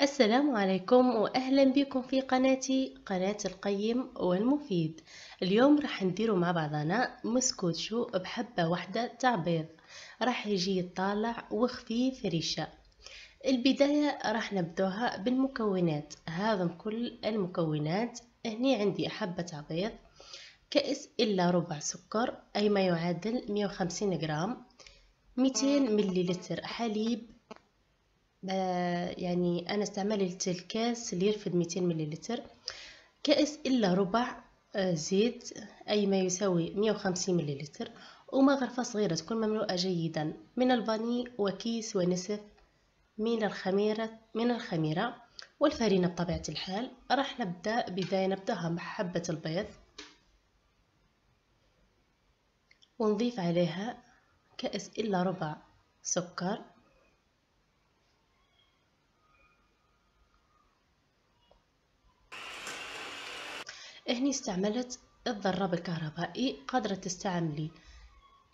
السلام عليكم وأهلا بكم في قناتي قناة القيم والمفيد. اليوم راح نديرو مع بعضنا مسكوتشو بحبة واحدة تاع بيض، راح يجي طالع وخفيف ريشة. البداية راح نبدوها بالمكونات، هذا كل المكونات. هني عندي حبة بيض، كأس إلا ربع سكر أي ما يعادل 150 جرام، 200 مليلتر حليب. يعني أنا استعملت الكاس اللي يرفد 200 مليلتر، كأس إلا ربع زيت أي ما يساوي 150 مليلتر، ومغرفة صغيرة تكون مملوءة جيدا من الفاني، وكيس ونصف من الخميرة والفرينة بطبيعة الحال. راح نبدأها مع حبة البيض، ونضيف عليها كأس إلا ربع سكر، هني استعملت الضراب الكهربائي، قادرة تستعملي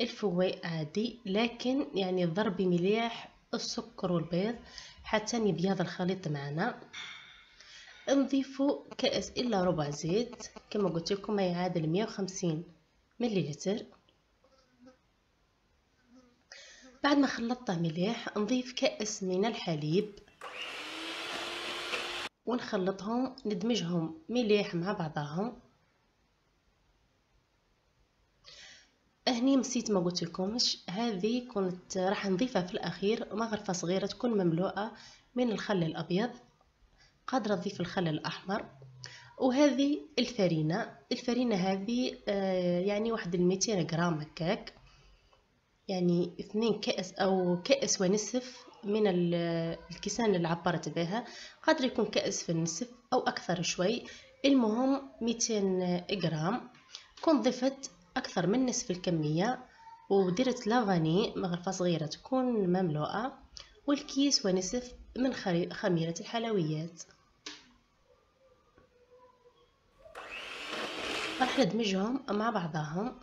الفوي عادي، لكن يعني ضربي مليح السكر والبيض حتى يبيض الخليط معنا. نضيفو كأس إلا ربع زيت كما قلت لكم ما يعادل 150 مليلتر. بعد ما خلطته مليح نضيف كأس من الحليب ونخلطهم ندمجهم مليح مع بعضهم. هني نسيت ما قلت لكمش، هذه كنت راح نضيفها في الاخير، مغرفه صغيره تكون مملوءه من الخل الابيض، قادره تضيف الخل الاحمر. وهذه الفرينه هذه يعني واحد 200 جرام هكاك، يعني 2 كأس او كأس ونصف من الكيسان اللي عبرت بها، قادر يكون كأس في النصف او اكثر شوي. المهم 200 جرام. كنت ضفت أكثر من نصف الكمية، ودرت لافاني مغرفة صغيرة تكون مملوءة، والكيس ونصف من خميرة الحلويات. راح ندمجهم مع بعضهم.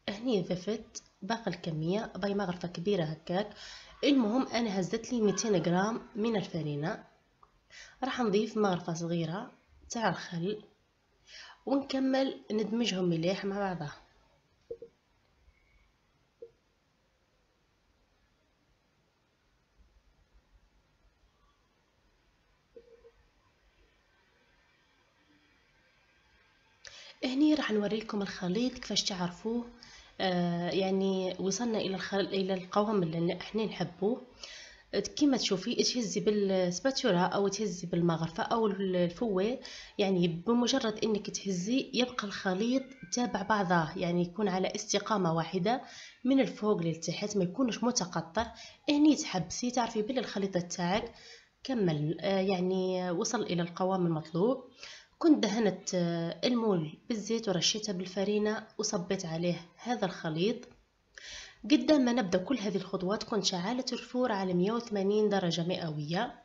هني ضفت باقي الكمية، باقي مغرفة كبيرة هكاك. المهم أنا هزت لي 200 جرام من الفرينة. راح نضيف مغرفة صغيرة تاع الخل ونكمل ندمجهم مليح مع بعضها. هني راح نوريكم الخليط كيفاش تعرفوه. يعني وصلنا الى القوام اللي احنا نحبوه. كيما تشوفي تهزي بالسباتولا او تهزي بالمغرفه او الفوي، يعني بمجرد انك تهزي يبقى الخليط تابع بعضه، يعني يكون على استقامه واحده من الفوق للتحت، ما يكونش متقطع. هني تحبسي تعرفي بلي الخليط تاعك كمل، يعني وصل الى القوام المطلوب. كنت دهنت المول بالزيت ورشيتها بالفرينة وصبيت عليه هذا الخليط. قدام ما نبدأ كل هذه الخطوات كنت شعلت الفور على 180 درجة مئوية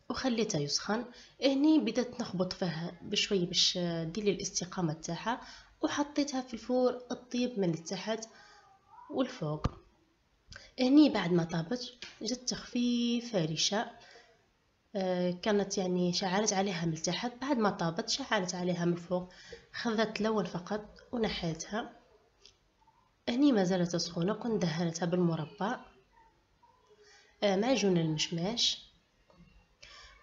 وخليته يسخن. هني بدأت نخبط فيها بشوي باش ديري الاستقامة تاعها، وحطيتها في الفور تطيب من التحت والفوق. هني بعد ما طابت جت خفيفة ريشة، كانت يعني شعلت عليها من تحت، بعد ما طابت شعلت عليها من فوق، خذت لون فقط ونحيتها. هني ما زالت سخونة، كنت دهنتها بالمربى معجون المشماش.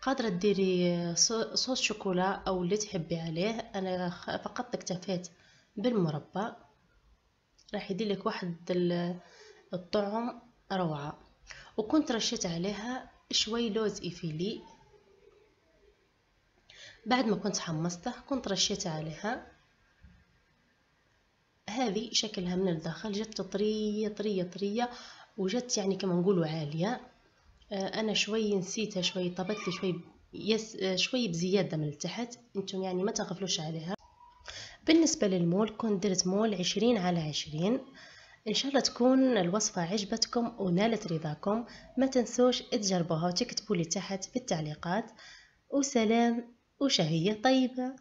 قادرة ديري صوص شوكولا او اللي تحبي عليه، انا فقط اكتفيت بالمربى، راح يديلك واحد الطعم روعة. وكنت رشيت عليها شوي لوز إيفيلي، بعد ما كنت حمصته كنت رشيت عليها. هذه شكلها من الداخل جت طرية طرية طرية، وجت يعني كما نقولوا عالية. انا شوي نسيتها، شوي طبت لي شوي شوي بزيادة من التحت، انتم يعني ما تغفلوش عليها. بالنسبة للمول كنت درت مول 20 على 20. ان شاء الله تكون الوصفة عجبتكم ونالت رضاكم. ما تنسوش تجربوها وتكتبوا لي تحت في التعليقات. وسلام وشهية طيبة.